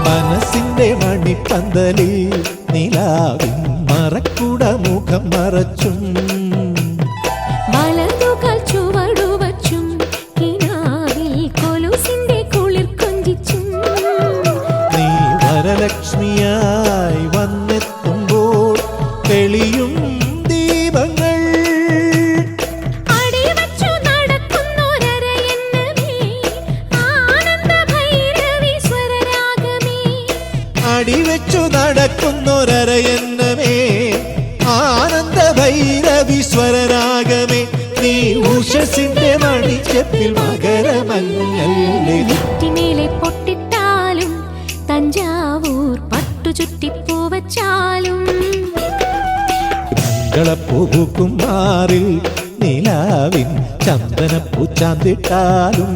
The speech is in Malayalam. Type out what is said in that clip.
മനസ്സിന്റെ മണിപ്പന്തലിൽ നിലാവിൻ മറക്കുട മുഖം മറച്ചും വളർന്നുകാൽ ചുവടുവച്ചും കിനാവിൽ കൊലുസിന്റെ കുളിർ കൊഞ്ചിച്ചും നീ വരലക്ഷ്മിയായി വന്നെത്തുമ്പോൾ തെളിയും ദീപങ്ങൾ അടിവച്ചു നടക്കുന്നൊരരയന്നമേ ആനന്ദ ഭൈരവി സ്വരരാഗമേ അടിവെച്ചു നടക്കുന്നൊരരയന്നമേ ആനന്ദ ഭൈരവി സ്വരരാഗമേ നീ ഉഷസിന്റെ മണിച്ചപ്പിൽ മകരമഞ്ഞല്ലേ നെറ്റിമേലെ പൊട്ടിട്ടാലും തഞ്ചാവൂർ പട്ടുചുറ്റിപ്പൂവച്ചാലും മംഗളപ്പൂക്കുമാറിൽ നിലാവിൻ ചന്ദനപ്പൂ ചാന്തിട്ടാലും